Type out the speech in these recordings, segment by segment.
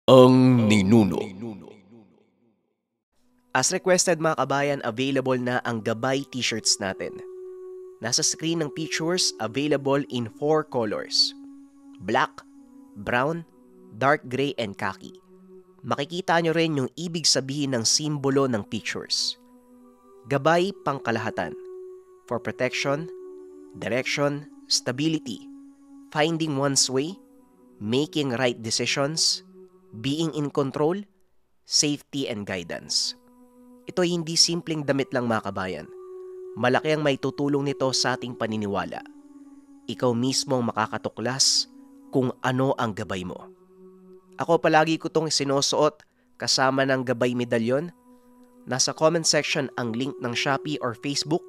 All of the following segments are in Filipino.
Ang ninuno. As requested mga kabayan, available na ang gabay t-shirts natin. Nasa screen ng pictures, available in 4 colors. Black, brown, dark gray, and khaki. Makikita nyo rin yung ibig sabihin ng simbolo ng pictures. Gabay pangkalahatan. For protection, direction, stability, finding one's way, making right decisions, being in control, safety and guidance. Ito ay hindi simpleng damit lang mga kabayan. Malaki ang may tutulong nito sa ating paniniwala. Ikaw mismo ang makakatuklas kung ano ang gabay mo. Ako palagi ko itong sinusuot kasama ng gabay medalyon. Nasa comment section ang link ng Shopee or Facebook.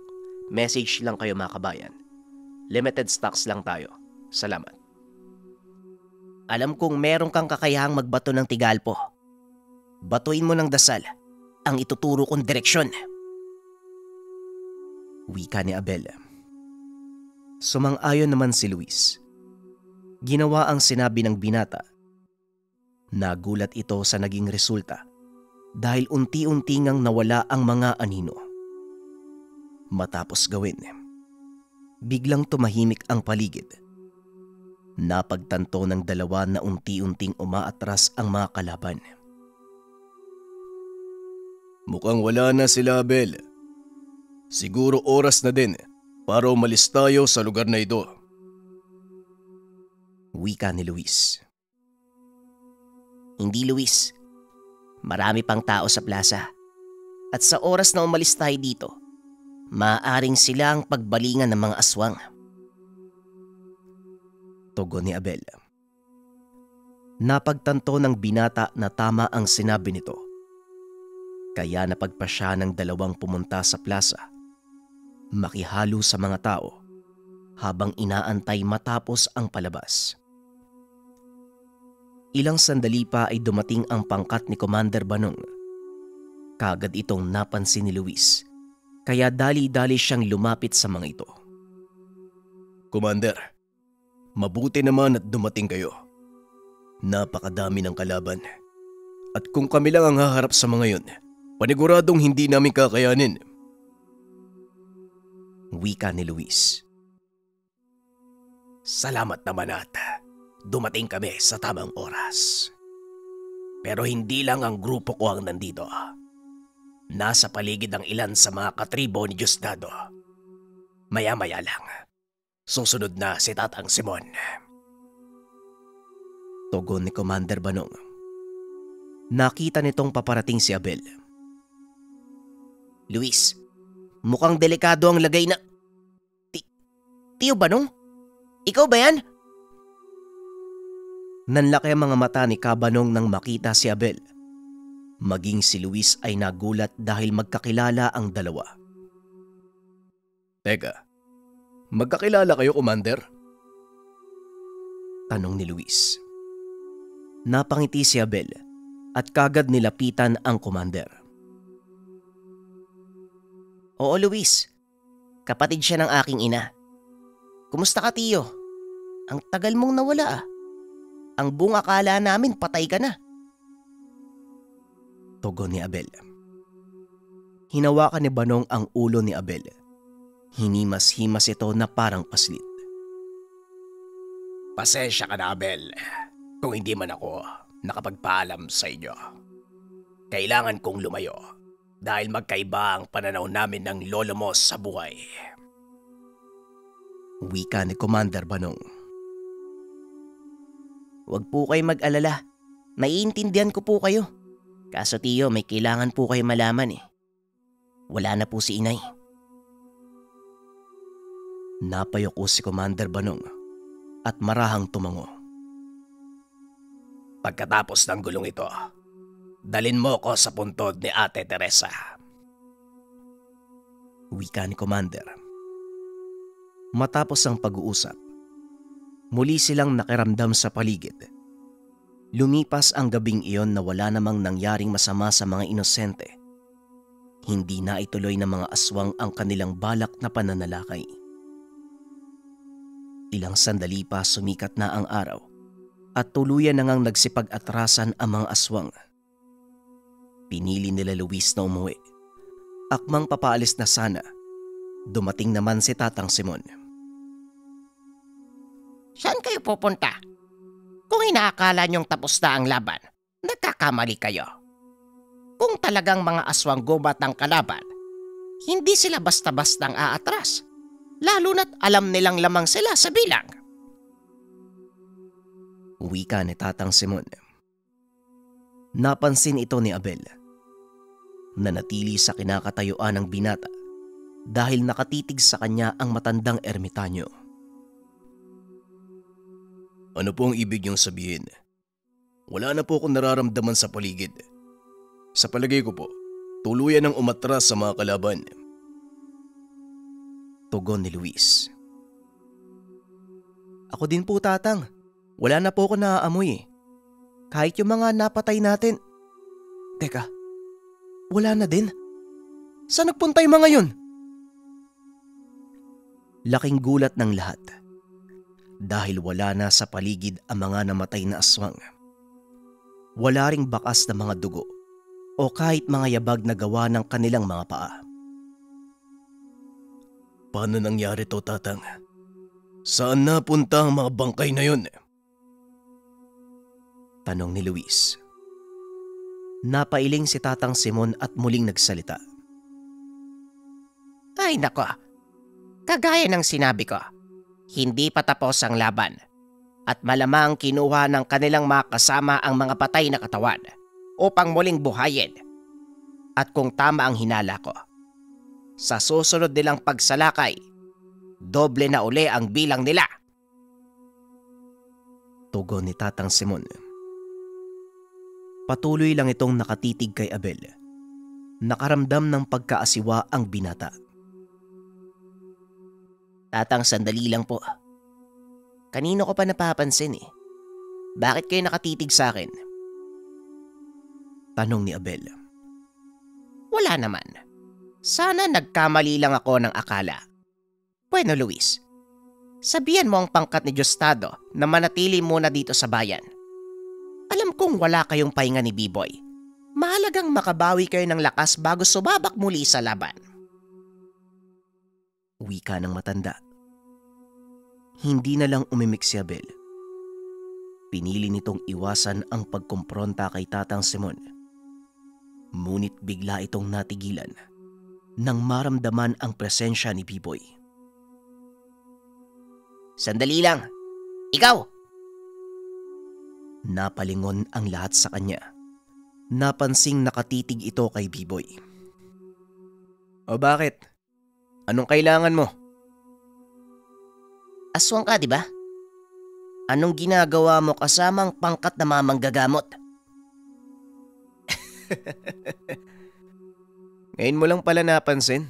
Message lang kayo mga kabayan. Limited stocks lang tayo. Salamat. Alam kong meron kang kakayahang magbato ng tigalpo. Batuin mo ng dasal ang ituturo kong direksyon. Wika ni Abel. Sumang-ayon naman si Luis. Ginawa ang sinabi ng binata. Nagulat ito sa naging resulta dahil unti-unti ngang nawala ang mga anino. Matapos gawin, biglang tumahimik ang paligid. Napagtanto ng dalawa na unti-unting umaatras ang mga kalaban. Mukhang wala na sila, Abel. Siguro oras na din para umalis tayo sa lugar na ito. Wika ni Luis. Hindi, Luis. Marami pang tao sa plaza. At sa oras na umalis tayo dito, maaaring sila ang pagbalingan ng mga aswang. Tugon ni Abel. Napagtanto ng binata na tama ang sinabi nito. Kaya napagpasya ng dalawang pumunta sa plaza, makihalo sa mga tao habang inaantay matapos ang palabas. Ilang sandali pa ay dumating ang pangkat ni Commander Banong. Kagad itong napansin ni Luis, kaya dali-dali siyang lumapit sa mga ito. Commander, mabuti naman at dumating kayo. Napakadami ng kalaban. At kung kami lang ang haharap sa mga yun, paniguradong hindi namin kakayanin. Wika ni Luis. Salamat naman at dumating kami sa tamang oras. Pero hindi lang ang grupo ko ang nandito. Nasa paligid ang ilan sa mga katribo ni Diosdado. Maya-maya lang, susunod na si Tatang Simon. Tugon ni Commander Banong. Nakita nitong paparating si Abel. Luis, mukhang delikado ang lagay na... Tiyo Banong? Ikaw ba yan? Nanlaki ang mga mata ni Kabanong nang makita si Abel. Maging si Luis ay nagulat dahil magkakilala ang dalawa. Teka, magkakilala kayo, Commander? Tanong ni Luis. Napangiti si Abel at kagad nilapitan ang Commander. Oo, Luis. Kapatid siya ng aking ina. Kumusta ka, Tiyo? Ang tagal mong nawala ah. Ang buong akala namin patay ka na. Tugon ni Abel. Hinawakan ni Banong ang ulo ni Abel. Hinimas-himas ito na parang paslit. Pasensya ka na, Abel, kung hindi man ako nakapagpaalam sa inyo. Kailangan kong lumayo dahil magkaiba ang pananaw namin ng lolo mo sa buhay. Wika ni Commander Banong. Huwag po kayo mag-alala. Naiintindihan ko po kayo. Kaso Tiyo, may kailangan po kayo malaman eh. Wala na po si inay. Napayoko si Commander Banong at marahang tumango. Pagkatapos ng gulong ito, dalin mo ko sa puntod ni Ate Teresa. Wika ni Commander. Matapos ang pag-uusap, muli silang nakiramdam sa paligid. Lumipas ang gabing iyon na wala namang nangyaring masama sa mga inosente. Hindi na ituloy ng mga aswang ang kanilang balak na pananalakay. Ilang sandali pa sumikat na ang araw at tuluyan na ngang nagsipag-atrasan ang mga aswang. Pinili nila Luis na umuwi. Akmang papaalis na sana, dumating naman si Tatang Simon. Saan kayo pupunta? Kung inaakala niyong tapos na ang laban, nagkakamali kayo. Kung talagang mga aswang gubat ang kalaban, hindi sila basta-bastang aatras. Lalo na't alam nilang lamang sila sa bilang. Wika ni Tatang Simon. Napansin ito ni Abel. Nanatili sa kinakatayuan ng binata dahil nakatitig sa kanya ang matandang ermitanyo. Ano po ang ibig niyong sabihin? Wala na po akong nararamdaman sa paligid. Sa palagay ko po, tuluyan ang umatras sa mga kalaban. Tugon ni Luis. Ako din po, Tatang. Wala na po ako naaamoy eh. Kahit yung mga napatay natin. Teka, wala na din? Saan nagpunta yung mga yun? Laking gulat ng lahat. Dahil wala na sa paligid ang mga namatay na aswang. Wala ring bakas na mga dugo o kahit mga yabag na gawa ng kanilang mga paa. Paano nangyari to, Tatang? Saan napunta ang mga bangkay na yun? Tanong ni Luis. Napailing si Tatang Simon at muling nagsalita. Ay nako, kagaya ng sinabi ko, hindi pa tapos ang laban at malamang kinuha ng kanilang mga kasama ang mga patay na katawan upang muling buhayin. At kung tama ang hinala ko, sa susunod nilang pagsalakay, doble na uli ang bilang nila. Tugon ni Tatang Simon. Patuloy lang itong nakatitig kay Abel. Nakaramdam ng pagkaasiwa ang binata. Tatang, sandali lang po. Kanino ko pa napapansin eh. Bakit kayo nakatitig sa akin? Tanong ni Abel. Wala naman. Sana nagkamali lang ako ng akala. Bueno, Luis, sabihan mo ang pangkat ni Diosdado na manatili muna dito sa bayan. Alam kong wala kayong pahinga ni B-Boy. Mahalagang makabawi kayo ng lakas bago sumabak muli sa laban. Wika ng matanda. Hindi na lang umimik si Abel. Pinili nitong iwasan ang pagkumpronta kay Tatang Simon. Ngunit bigla itong natigilan nang maramdaman ang presensya ni B-Boy. Sandali lang. Ikaw! Napalingon ang lahat sa kanya. Napansing nakatitig ito kay B-Boy. O bakit? Anong kailangan mo? Aswang ka, di ba? Anong ginagawa mo kasamang pangkat na mamanggagamot? Ngayon mo lang pala napansin?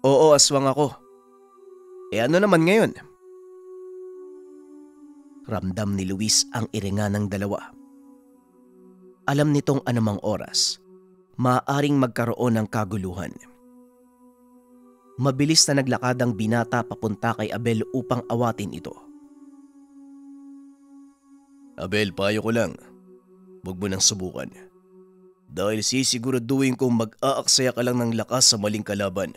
Oo, aswang ako. Eh ano naman ngayon? Ramdam ni Luis ang iringa ng dalawa. Alam nitong anumang oras, maaaring magkaroon ng kaguluhan. Mabilis na naglakad ang binata papunta kay Abel upang awatin ito. Abel, payo ko lang. Huwag mo nang subukan. Dahil sisiguraduhin kong mag-aaksaya ka lang ng lakas sa maling kalaban.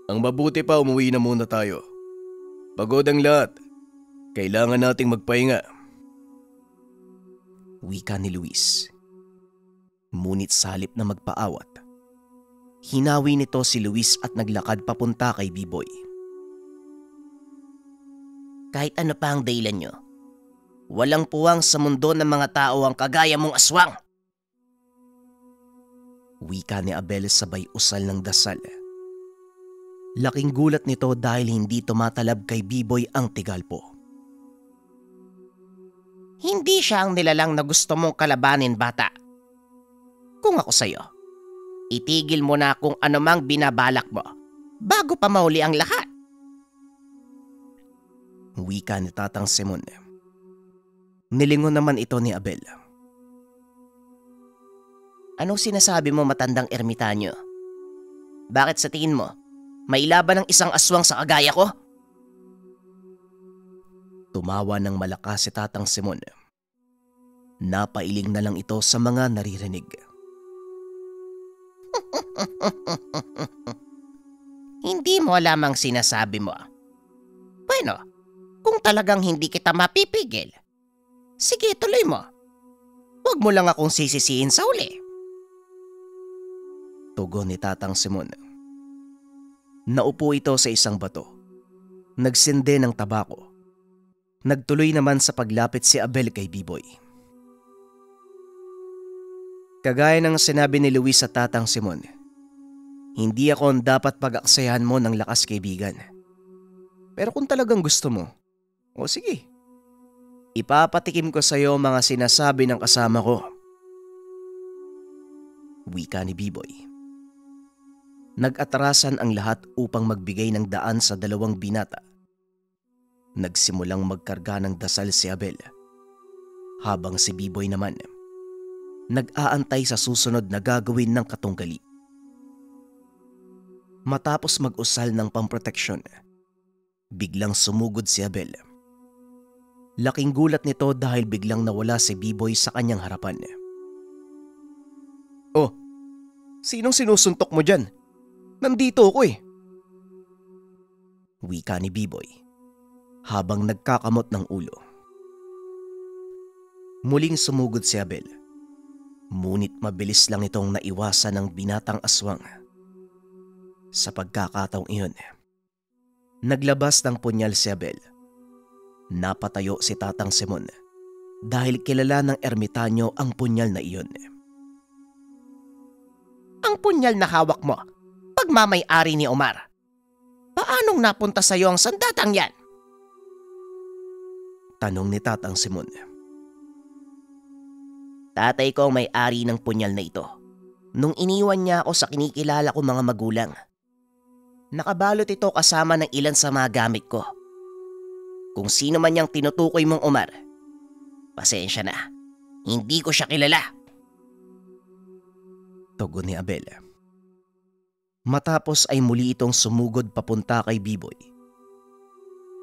Ang mabuti pa, umuwi na muna tayo. Pagod ang lahat. Kailangan nating magpahinga. Wika ni Luis. Ngunit sa halip na magpaawat, hinawi nito si Luis at naglakad papunta kay B-Boy. Kahit ano pa ang dahilan nyo, walang puwang sa mundo ng mga tao ang kagaya mong aswang. Wika ni Abel sabay usal ng dasal. Laking gulat nito dahil hindi tumatalab kay B-Boy ang tigalpo. Hindi siya ang nilalang na gusto mong kalabanin, bata. Kung ako sa'yo, itigil mo na kung anumang binabalak mo bago pa mahuli ang lahat. Wika ni Tatang Simon. Nilingon naman ito ni Abel. Anong sinasabi mo, matandang ermitanyo? Bakit sa tingin mo, may laban ng isang aswang sa kagaya ko? Tumawa ng malakas si Tatang Simon. Napailing na lang ito sa mga naririnig. Hindi mo alam ang sinasabi mo. Bueno, kung talagang hindi kita mapipigil, sige, tuloy mo. Huwag mo lang akong sisisihin sa uli. Tugon ni Tatang Simon. Naupo ito sa isang bato. Nagsindi ng tabako. Nagtuloy naman sa paglapit si Abel kay Biboy. Kagaya ng sinabi ni Luis sa Tatang Simon, hindi ako ang dapat pag-aksayahan mo ng lakas, kaibigan. Pero kung talagang gusto mo, o sige, ipapatikim ko sa iyo mga sinasabi ng kasama ko. Wika ni Biboy. Nag-atrasan ang lahat upang magbigay ng daan sa dalawang binata. Nagsimulang magkarga ng dasal si Abel, habang si Biboy naman nag-aantay sa susunod na gagawin ng katunggali. Matapos mag-usal ng pamproteksyon, biglang sumugod si Abel. Laking gulat nito dahil biglang nawala si Biboy sa kanyang harapan. Oh, sinong sinusuntok mo dyan? Nandito ako eh. Wika ni Biboy habang nagkakamot ng ulo. Muling sumugod si Abel. Ngunit mabilis lang itong naiwasan ng binatang aswang. Sa pagkakataong iyon, naglabas ng punyal si Abel. Napatayo si Tatang Simon dahil kilala ng ermitanyo ang punyal na iyon. Ang punyal na hawak mo, pagmamay-ari ni Omar. Paanong napunta sa iyo ang sandatang yan? Tanong ni Tatang Simon. Tatay ko ang may-ari ng punyal na ito nung iniwan niya ako sa kinikilala ko mga magulang. Nakabalot ito kasama ng ilan sa mga gamit ko. Kung sino man niyang tinutukoy mong Omar, pasensya na, hindi ko siya kilala. Tugon ni Abel. Matapos ay muli itong sumugod papunta kay Biboy.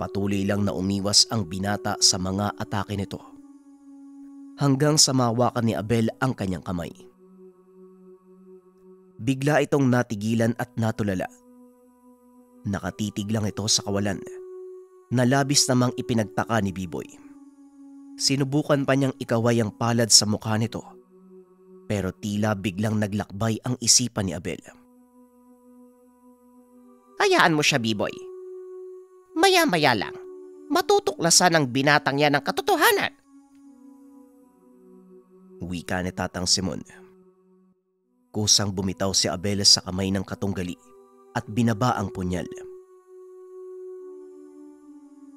Patuloy lang na umiwas ang binata sa mga atake nito, hanggang sa mawakan ni Abel ang kanyang kamay. Bigla itong natigilan at natulala. Nakatitig lang ito sa kawalan na labis namang ipinagtaka ni Biboy. Sinubukan pa niyang ikaway ang palad sa mukha nito, pero tila biglang naglakbay ang isipan ni Abel. Hayaan mo siya, Biboy. Maya-maya lang, matutuklasan ng binatang yan ang katotohanan. Wika ni Tatang Simon. Kusang bumitaw si Abel sa kamay ng katunggali at binaba ang punyal.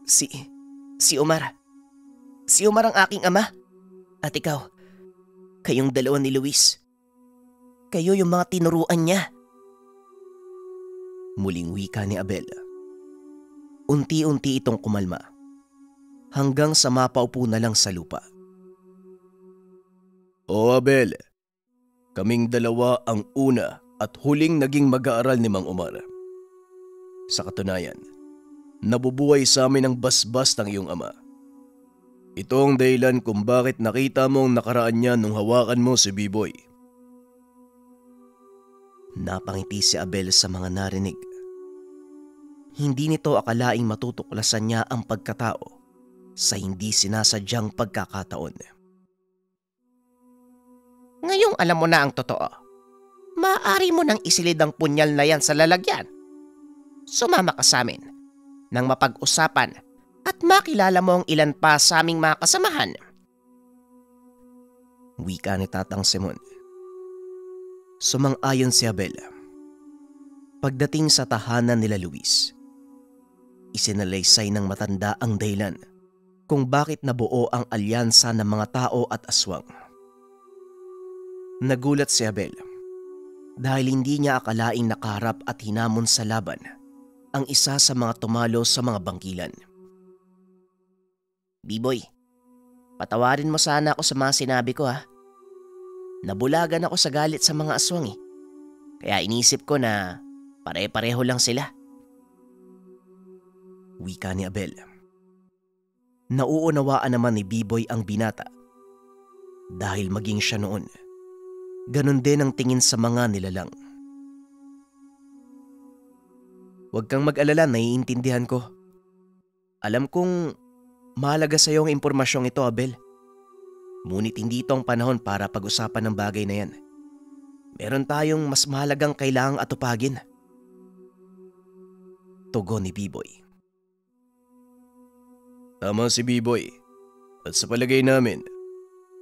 Si Omar. Si Omar ang aking ama. At ikaw, kayong dalawa ni Luis. Kayo yung mga tinuruan niya. Muling wika ni Abel. Unti-unti itong kumalma, hanggang sa mapaupo na lang sa lupa. O Abel, kaming dalawa ang una at huling naging mag-aaral ni Mang Omar. Sa katunayan, nabubuhay sa amin ang basbas ng iyong ama. Ito ang dahilan kung bakit nakita mo ang nakaraan niya nung hawakan mo si Biboy. Napangiti si Abel sa mga narinig. Hindi nito akalaing matutuklasan niya ang pagkatao sa hindi sinasadyang pagkakataon. Ngayong alam mo na ang totoo, maaari mo nang isilid ang punyal na yan sa lalagyan. Sumama ka sa amin nang mapag-usapan at makilala mo ang ilan pa sa aming mga kasamahan. Wika ni Tatang Simon. Sumang-ayon si Abel. Pagdating sa tahanan nila Luis, isinalaysay ng matanda ang dahilan kung bakit nabuo ang alyansa ng mga tao at aswang. Nagulat si Abel dahil hindi niya akalaing nakaharap at hinamon sa laban ang isa sa mga tumalo sa mga bangkilan. Biboy, patawarin mo sana ako sa mga sinabi ko ha. Nabulagan ako sa galit sa mga aswang eh. Kaya inisip ko na pare-pareho lang sila. Wika ni Abel. Nauunawaan naman ni B-Boy ang binata. Dahil maging siya noon, ganun din ang tingin sa mga nilalang. Huwag kang mag-alala, naiintindihan ko. Alam kong mahalaga sa iyo ang impormasyong ito, Abel. Ngunit hindi ito ang panahon para pag-usapan ng bagay na yan. Meron tayong mas mahalagang kailangang atupagin. Tugon ni B-Boy. Tama si B-Boy. At sa palagay namin,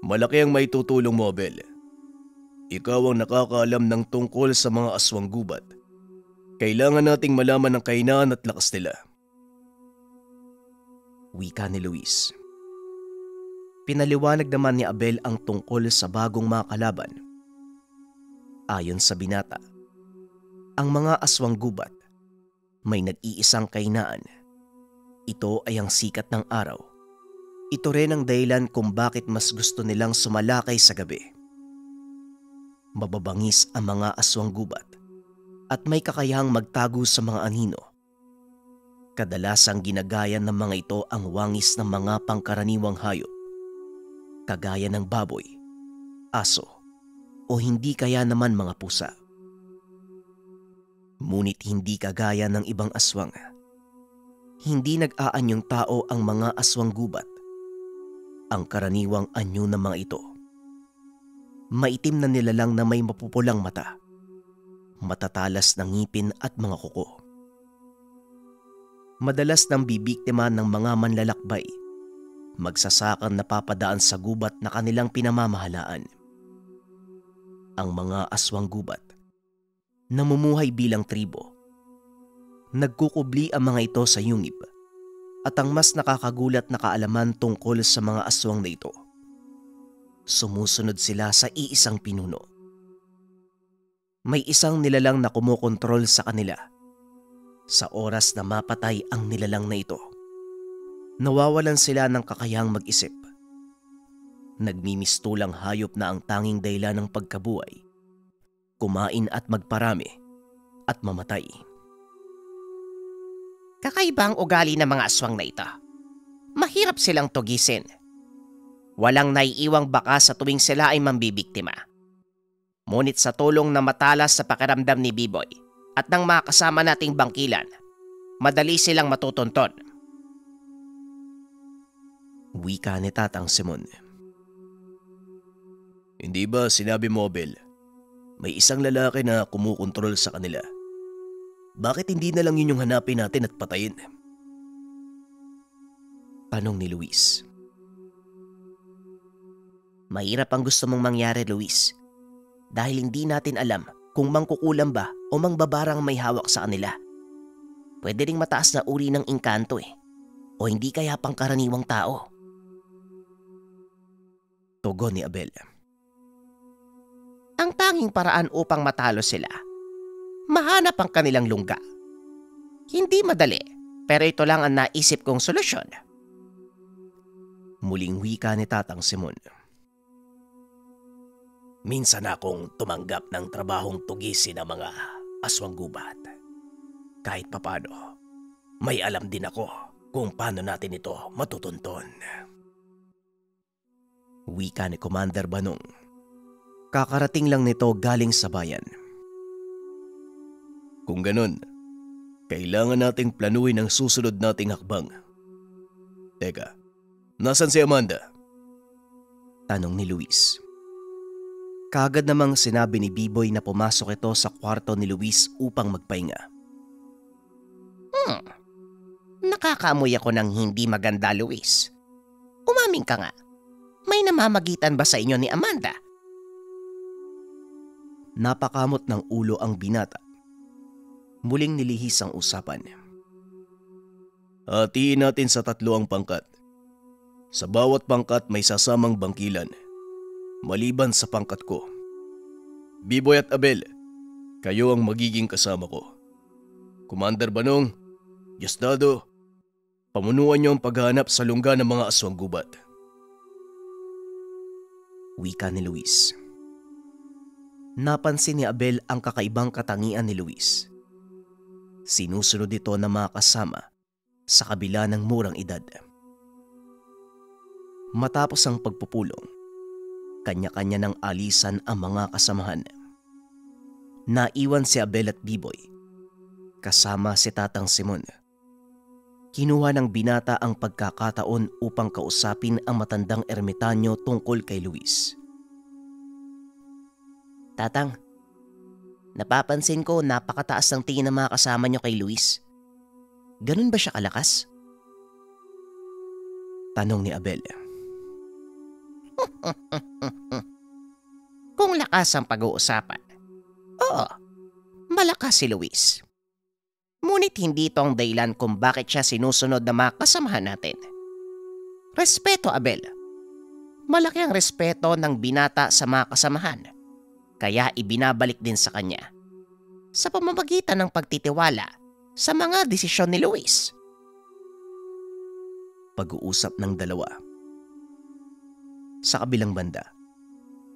malaki ang maitutulong mo, Abel. Ikaw ang nakakaalam ng tungkol sa mga aswang gubat. Kailangan nating malaman ang kahinaan at lakas nila. Wika ni Luis. Pinaliwanag naman ni Abel ang tungkol sa bagong mga kalaban. Ayon sa binata, ang mga aswang gubat may nag-iisang kahinaan. Ito ay ang sikat ng araw. Ito rin ang dahilan kung bakit mas gusto nilang sumalakay sa gabi. Mababangis ang mga aswang gubat at may kakayahang magtago sa mga anino. Kadalasang ginagaya ng mga ito ang wangis ng mga pangkaraniwang hayop, kagaya ng baboy, aso, o hindi kaya naman mga pusa. Ngunit hindi kagaya ng ibang aswang. Hindi nag-aanyong tao ang mga aswang gubat. Ang karaniwang anyo ng mga ito, maitim na nilalang na may mapupulang mata, matatalas na ngipin at mga kuko. Madalas nang bibiktima ng mga manlalakbay, magsasakang napapadaan sa gubat na kanilang pinamamahalaan. Ang mga aswang gubat, namumuhay bilang tribo. Nagkukubli ang mga ito sa yungib at ang mas nakakagulat na kaalaman tungkol sa mga aswang na ito. Sumusunod sila sa iisang pinuno. May isang nilalang na kumokontrol sa kanila. Sa oras na mapatay ang nilalang na ito, nawawalan sila ng kakayahang mag-isip. Nagmimistulang hayop na ang tanging dahilan ng pagkabuhay, kumain at magparami at mamatay. Kakaiba ang ugali ng mga aswang na ito. Mahirap silang tugisin. Walang naiiwang baka sa tuwing sila ay mambibiktima. Ngunit sa tulong na matalas sa pakiramdam ni B-Boy at ng mga kasama nating bangkilan, madali silang matutunton. Wika ni Tatang Simon. Hindi ba sinabi mo, Abel, may isang lalaki na kumukontrol sa kanila? Bakit hindi na lang yun yung hanapin natin at patayin? Tanong ni Luis. Mahirap ang gusto mong mangyari, Luis. Dahil hindi natin alam kung mangkukulam ba o mangbabarang may hawak sa kanila. Pwede ring mataas na uri ng engkanto o hindi kaya pangkaraniwang tao. Tugon ni Abel. Ang tanging paraan upang matalo sila, mahanap ang kanilang lungga. Hindi madali, pero ito lang ang naisip kong solusyon. Muling wika ni Tatang Simon. Minsan akong tumanggap ng trabahong tugisin ng mga aswang gubat. Kahit papano, may alam din ako kung paano natin ito matutunton. Wika ni Commander Banong. Kakarating lang nito galing sa bayan. Kung ganun, kailangan nating planuhin ang susunod nating hakbang. Teka, nasan si Amanda? Tanong ni Luis. Kaagad namang sinabi ni B-Boy na pumasok ito sa kwarto ni Luis upang magpahinga. Nakakaamoy ako ng hindi maganda, Luis. Umaming ka nga. May namamagitan ba sa inyo ni Amanda? Napakamot ng ulo ang binata. Muling nilihis ang usapan. Hatiin natin sa 3 ang pangkat. Sa bawat pangkat may sasamang bangkilan. Maliban sa pangkat ko. B-Boy at Abel, kayo ang magiging kasama ko. Commander Banong, Diosdado, pamunuan niyo ang paghahanap sa lungga ng mga aswang gubat. Wika ni Luis. Napansin ni Abel ang kakaibang katangian ni Luis. Sinusunod ito ng mga kasama sa kabila ng murang edad. Matapos ang pagpupulong, kanya-kanya ng alisan ang mga kasamahan. Naiwan si Abel at Biboy kasama si Tatang Simon. Kinuha ng binata ang pagkakataon upang kausapin ang matandang ermitanyo tungkol kay Luis. Tatang, napapansin ko napakataas ng tingin ng mga kasama niyo kay Luis. Ganun ba siya kalakas? Tanong ni Abel. Kung lakas ang pag-uusapan, oo, malakas si Luis. Ngunit hindi ito ang dahilan kung bakit siya sinusunod na mga kasamahan natin. Respeto, Abel. Malaki ang respeto ng binata sa mga kasamahan, kaya ibinabalik din sa kanya sa pamamagitan ng pagtitiwala sa mga desisyon ni Luis. Pag-uusap ng dalawa. Sa kabilang banda,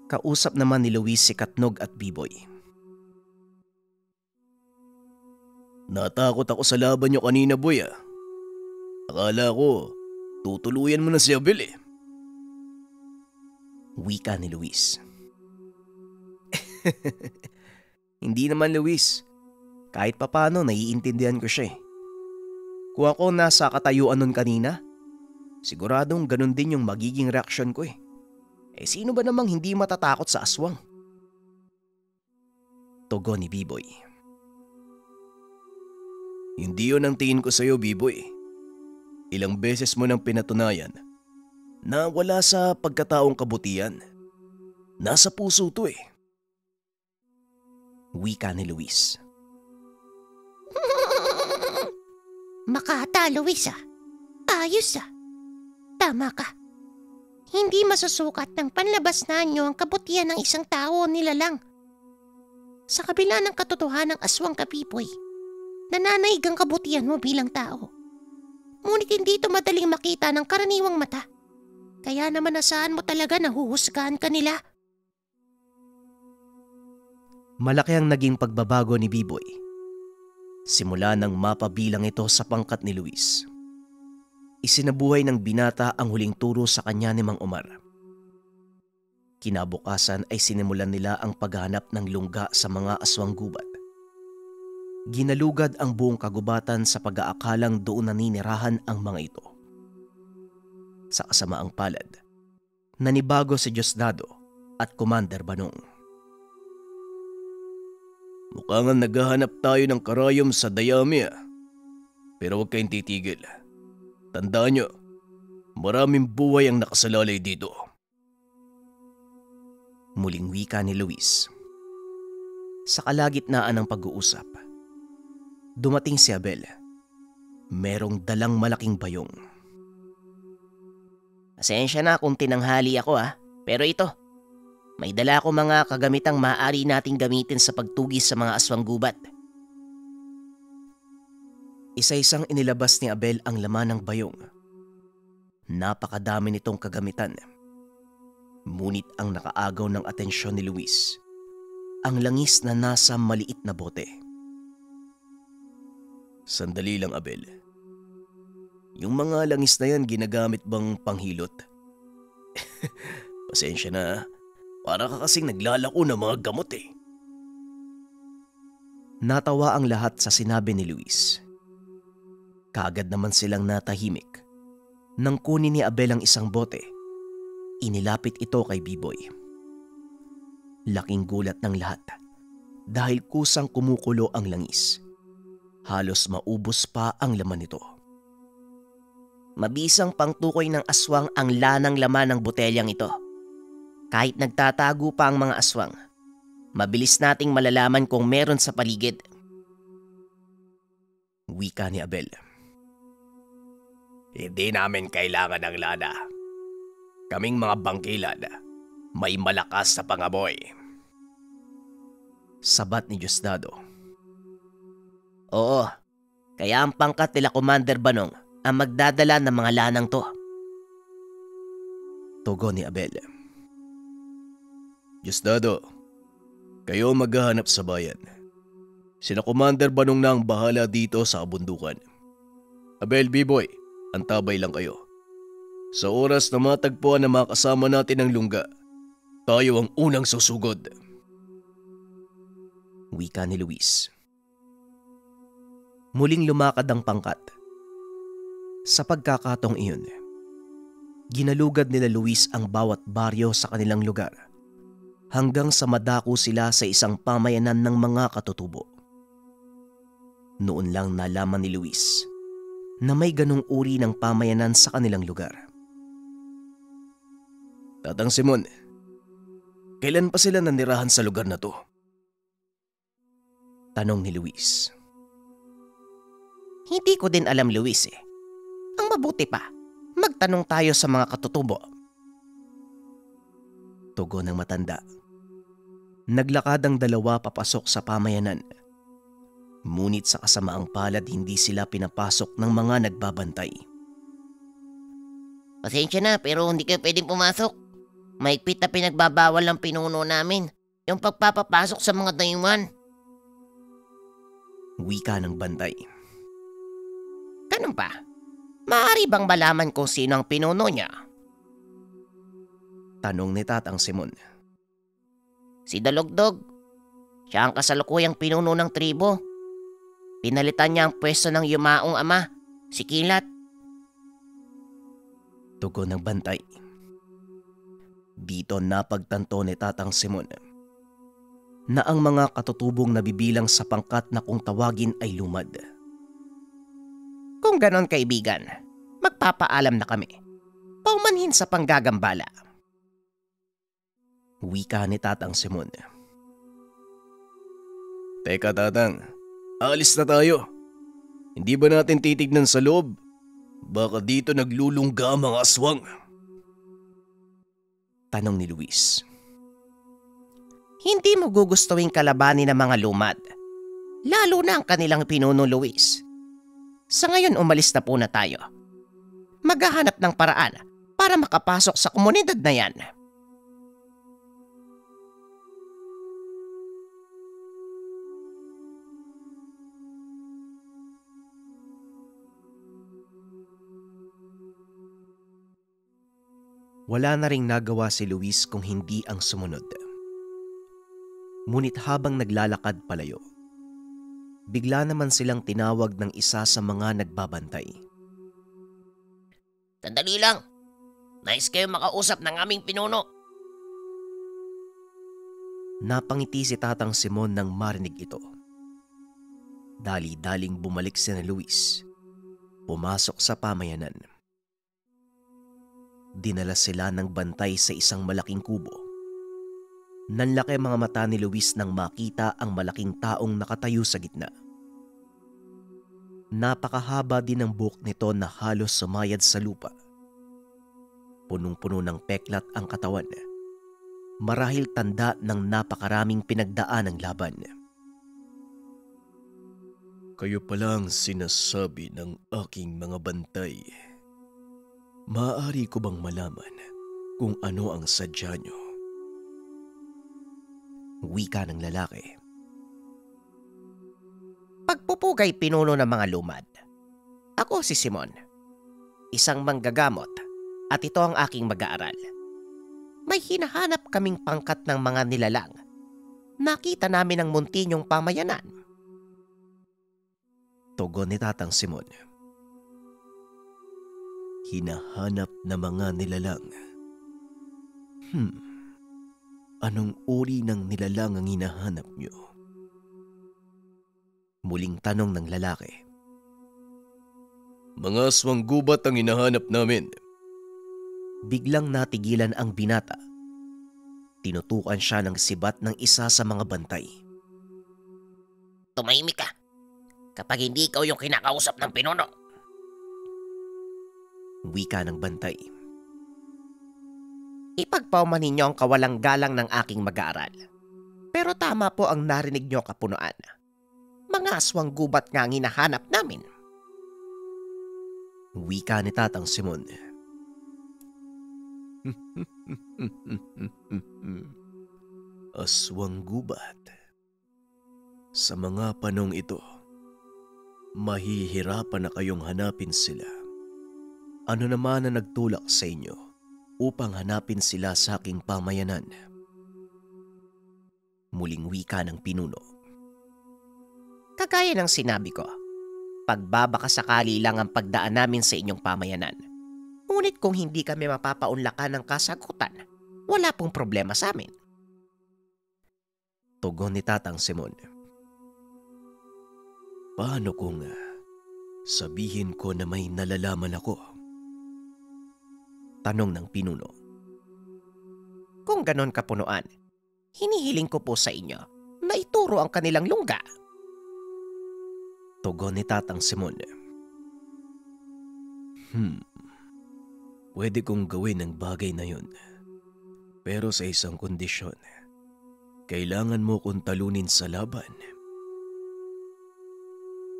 kausap naman ni Luis si Katnog at Biboy. Natakot ako sa laban niyo kanina, boy. Akala ko, tutuluyan mo na si Abel eh. Wika ni Luis. Hindi naman, Luis. Kahit papano naiintindihan ko siya eh. Kung ako nasa katayuan nun kanina, siguradong ganun din yung magiging reaksyon ko eh. Eh sino ba namang hindi matatakot sa aswang? Tugon ni Biboy. Hindi yun ang tingin ko sa'yo, Biboy. Ilang beses mo nang pinatunayan na wala sa pagkataong kabutihan. Nasa puso to eh. Wika ni Luis. Makata, Luis ah. Ayos ah. Tama ka. Hindi masusukat ng panlabas na nyo ang kabutihan ng isang tao o nilalang. Sa kabila ng katotohanan ng aswang kapipoy, nananaig ang kabutihan mo bilang tao. Ngunit hindi ito madaling makita ng karaniwang mata. Kaya naman nasaan mo talaga nahuhusgahan ka nila. Malaki ang naging pagbabago ni Biboy. Simula nang mapabilang ito sa pangkat ni Luis. Isinabuhay ng binata ang huling turo sa kanya ni Mang Omar. Kinabukasan ay sinimulan nila ang paghanap ng lungga sa mga aswang gubat. Ginalugad ang buong kagubatan sa pag-aakalang doon naninirahan ang mga ito. Sa kasamaang palad, nanibago si Diosdado at Commander Banong. Mukhang naghahanap tayo ng karayom sa dayami ah. Pero huwag kayong titigil. Tandaan nyo, maraming buhay ang nakasalalay dito. Muling wika ni Luis. Sa kalagitnaan ng pag-uusap, dumating si Abel. Merong dalang malaking bayong. Pasensya na kung tinanghali ako pero ito, may dala ko mga kagamitang maaari nating gamitin sa pagtugis sa mga aswang gubat. Isa-isang inilabas ni Abel ang laman ng bayong. Napakadami nitong kagamitan. Ngunit ang nakaagaw ng atensyon ni Luis, ang langis na nasa maliit na bote. Sandali lang, Abel. Yung mga langis na yan ginagamit bang panghilot? Pasensya na. Para ka kasing naglalako ng mga gamot eh. Natawa ang lahat sa sinabi ni Luis. Kaagad naman silang natahimik. Nang kunin ni Abel ang isang bote, inilapit ito kay Biboy. Laking gulat ng lahat dahil kusang kumukulo ang langis. Halos maubos pa ang laman nito. Mabisang pangtukoy ng aswang ang lanang laman ng botelyang ito. Kahit nagtatago pa ang mga aswang, mabilis nating malalaman kung meron sa paligid. Wika ni Abel. Hindi namin kailangan ng lana. Kaming mga bangkilan, may malakas na pangamoy. Sabat ni Diosdado. Oo, kaya ang pangkat nila Commander Banong ang magdadala ng mga lanang to. Tugon ni Abel. Diosdado, kayo maghahanap sa bayan. Sina Commander Banong na ang bahala dito sa kabundukan. Abel, Biboy, antabay lang kayo. Sa oras na matagpuan na mga kasama natin ang lungga, tayo ang unang susugod. Wika ni Luis. Muling lumakad ang pangkat. Sa pagkakataong iyon, ginalugad nila Luis ang bawat baryo sa kanilang lugar hanggang sa madako sila sa isang pamayanan ng mga katutubo. Noon lang nalaman ni Luis na may ganong uri ng pamayanan sa kanilang lugar. Tatang Simon, kailan pa sila nanirahan sa lugar na to? Tanong ni Luis. Hindi ko din alam, Luis eh. Ang mabuti pa, magtanong tayo sa mga katutubo. Tugon ng matanda. Naglakad ang dalawa papasok sa pamayanan. Ngunit sa kasamaang palad hindi sila pinapasok ng mga nagbabantay. Pasensya na pero hindi kayo pwedeng pumasok. Mahigpit na pinagbabawal ng pinuno namin yung pagpapapasok sa mga dayuhan. Wika ng bantay. Ganun pa? Maaari bang malaman kung sino ang pinuno niya? Tanong ni Tatang Simon. Si Dalugdog. Siya ang kasalukuyang pinuno ng tribo. Pinalitan niya ang pwesto ng yumaong ama, si Kilat. Tugon ng bantay. Dito napagtanto ni Tatang Simon na ang mga katutubong nabibilang sa pangkat na kung tawagin ay lumad. Kung ganon kaibigan, magpapaalam na kami. Paumanhin sa panggagambala. Wika ni Tatang Simon. Teka tatang, alis na tayo. Hindi ba natin titignan sa loob? Baka dito naglulungga ang mga aswang. Tanong ni Luis. Hindi mo gugustuhin kalabanin ng mga lumad. Lalo na ang kanilang pinuno, Luis. Sa ngayon umalis na po na tayo. Maghahanap ng paraan para makapasok sa komunidad na yan. Wala na ring nagawa si Luis kung hindi ang sumunod. Ngunit habang naglalakad palayo, bigla naman silang tinawag ng isa sa mga nagbabantay. Sandali lang. Nais kayo makausap ng aming pinuno. Napangiti si Tatang Simon nang marinig ito. Dali-daling bumalik si Luis. Pumasok sa pamayanan. Dinala sila ng bantay sa isang malaking kubo. Nanlaki mga mata ni Luis nang makita ang malaking taong nakatayo sa gitna. Napakahaba din ang buhok nito na halos sumayad sa lupa. Punong-puno ng peklat ang katawan. Marahil tanda ng napakaraming pinagdaan ng laban. Kayo palang sinasabi ng aking mga bantay. Maaari ko bang malaman kung ano ang sadya nyo? Wika ng lalaki. Pagpupugay pinuno ng mga lumad. Ako si Simon, isang manggagamot at ito ang aking mag-aaral. May hinahanap kaming pangkat ng mga nilalang. Nakita namin ang muntinyong pamayanan. Tugon ni Tatang Simon. Hinahanap na mga nilalang. Anong uri ng nilalang ang hinahanap nyo? Muling tanong ng lalaki. Mga aswang gubat ang hinahanap namin. Biglang natigilan ang binata. Tinutukan siya ng sibat ng isa sa mga bantay. Tumahimik ka. Kapag hindi ikaw yung kinakausap ng pinuno. Wika ng bantay. Ipagpauman ninyo ang kawalang galang ng aking mag-aaral. Pero tama po ang narinig nyo, kapunuan. Mga aswang gubat nga ang hinahanap namin. Wika ni Tatang Simon. Aswang gubat. Sa mga panong ito, mahihirapan na kayong hanapin sila. Ano naman ang nagtulak sa inyo upang hanapin sila sa aking pamayanan? Muling wika ng pinuno. Kagaya ng sinabi ko, pagbabakasakali lang ang pagdaan namin sa inyong pamayanan. Ngunit kung hindi kami mapapaunlakan ng kasagutan, wala pong problema sa amin. Tugon ni Tatang Simon. Paano kung sabihin ko na may nalalaman ako? Tanong ng pinuno. Kung ganon kapunuan, hinihiling ko po sa inyo na ituro ang kanilang lungga. Tugon ni Tatang Simon. Pwede kong gawin ang bagay na yun. Pero sa isang kondisyon. Kailangan mo kong talunin sa laban.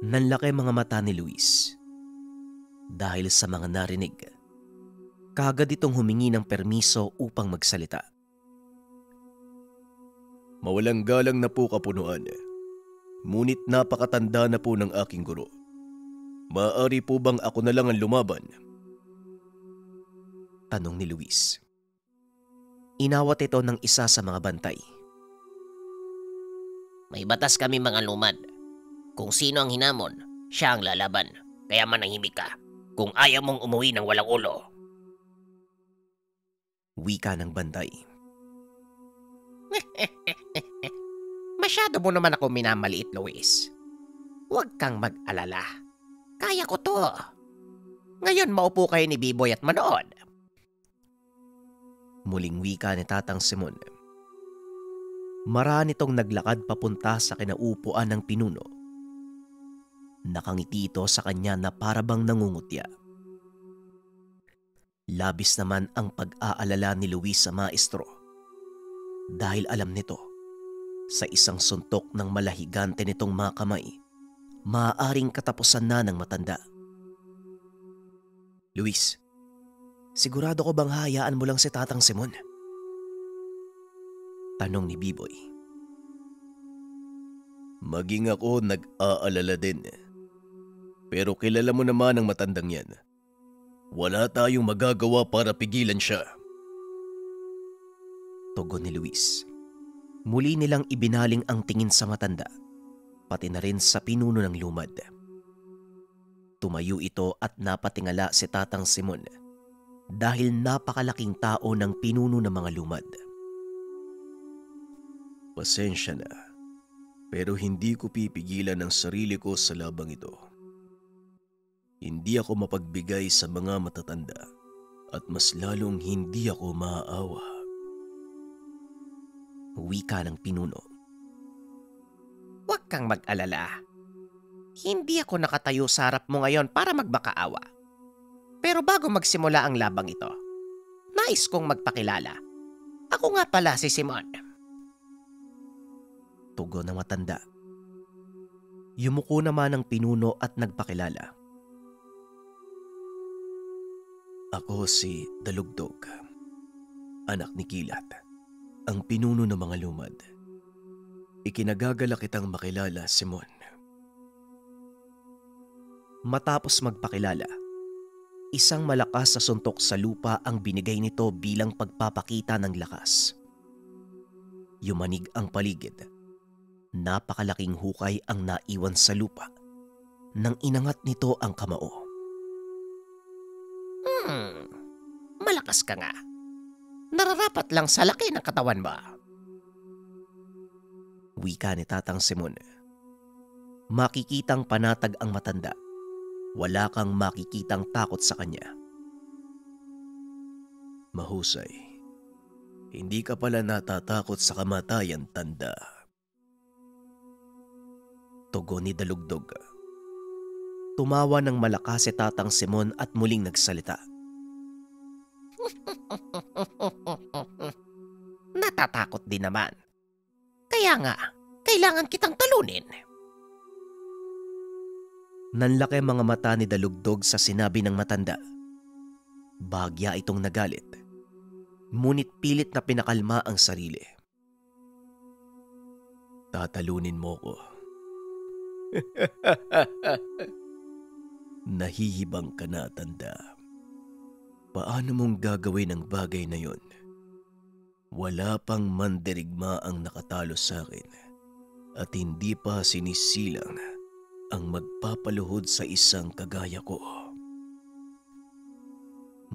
Nanlaki mga mata ni Luis. Dahil sa mga narinig, kaagad itong humingi ng permiso upang magsalita. Mawalang galang na po, kapunuan. Ngunit napakatanda na po ng aking guro. Maaari po bang ako na lang ang lumaban? Tanong ni Luis. Inawat ito ng isa sa mga bantay. May batas kami mga lumad. Kung sino ang hinamon, siya ang lalaban. Kaya manahimik ka kung ayaw mong umuwi ng walang ulo. Wika ng bantay. Masyado mo naman ako minamaliit, Luis. Huwag kang mag-alala. Kaya ko to. Ngayon maupo kayo ni Biboy at manood. Muling wika ni Tatang Simon. Maraan itong naglakad papunta sa kinaupuan ng pinuno. Nakangiti ito sa kanya na parabang nangungutya. Labis naman ang pag-aalala ni Luis sa maestro. Dahil alam nito, sa isang suntok ng malahigante nitong mga kamay, maaaring katapusan na ng matanda. Luis, sigurado ko bang hayaan mo lang si Tatang Simon? Tanong ni Biboy. Maging ako nag-aalala din. Pero kilala mo naman ang matandang yan. Wala tayong magagawa para pigilan siya. Tugon ni Luis. Muli nilang ibinaling ang tingin sa matanda, pati na rin sa pinuno ng lumad. Tumayo ito at napatingala si Tatang Simon dahil napakalaking tao ng pinuno ng mga lumad. Pasensya na, pero hindi ko pipigilan ang sarili ko sa labang ito. Hindi ako mapagbigay sa mga matatanda at mas lalong hindi ako maaawa. Wika ng pinuno. Huwag kang mag-alala. Hindi ako nakatayo sa harap mo ngayon para magbakaawa. Pero bago magsimula ang labang ito, nais kong magpakilala. Ako nga pala si Simon. Tugon ng matanda. Yumuko naman ang pinuno at nagpakilala. Ako si Dalugdog, anak ni Kilat, ang pinuno ng mga lumad. Ikinagagala kitang makilala, Simon. Matapos magpakilala, isang malakas na suntok sa lupa ang binigay nito bilang pagpapakita ng lakas. Yumanig ang paligid. Napakalaking hukay ang naiwan sa lupa nang inangat nito ang kamao. Malakas ka nga. Nararapat lang sa laki ng katawan mo. Wika ni Tatang Simon. Makikitang panatag ang matanda. Wala kang makikitang takot sa kanya. Mahusay. Hindi ka pala natatakot sa kamatayan, tanda. Tugon ni Dalugdog. Tumawa ng malakas si Tatang Simon at muling nagsalita. Natatakot din naman. Kaya nga, kailangan kitang talunin. Nanlaki mga mata ni Dalugdog sa sinabi ng matanda. Bagya itong nagalit. Ngunit pilit na pinakalma ang sarili. Tatalunin mo ko. Nahihibang ka na, tanda. Paano mong gagawin ang bagay na yon? Wala pang mandirigma ang nakatalo sa akin at hindi pa sinisilang ang magpapaluhod sa isang kagaya ko.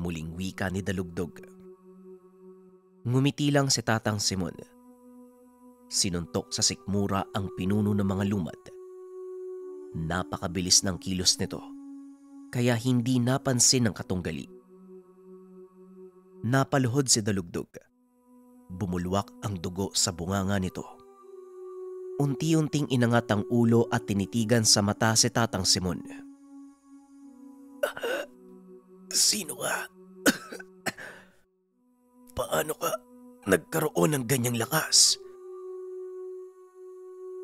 Muling wika ni Dalugdog. Ngumiti lang si Tatang Simon. Sinuntok sa sikmura ang pinuno ng mga lumad. Napakabilis ng kilos nito, kaya hindi napansin ng katunggali. Napaluhod si Dalugdog. Bumulwak ang dugo sa bunganga nito. Unti-unting inangat ang ulo at tinitigan sa mata si Tatang Simon. Sino ka? Paano ka nagkaroon ng ganyang lakas?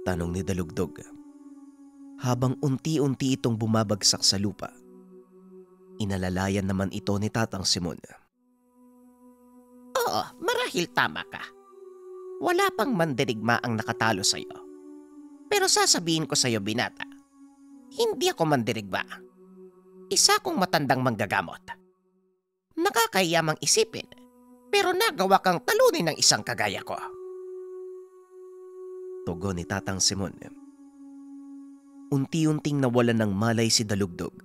Tanong ni Dalugdog habang unti-unti itong bumabagsak sa lupa. Inalalayan naman ito ni Tatang Simon. Oo, marahil tama ka. Wala pang mandirigma ang nakatalo sa'yo. Pero sasabihin ko sa'yo, binata, hindi ako mandirigma. Isa akong matandang manggagamot. Nakakahiyamang isipin, pero nagawa kang talunin ng isang kagaya ko. Tugon ni Tatang Simon. Unti-unting nawalan ng malay si Dalugdog.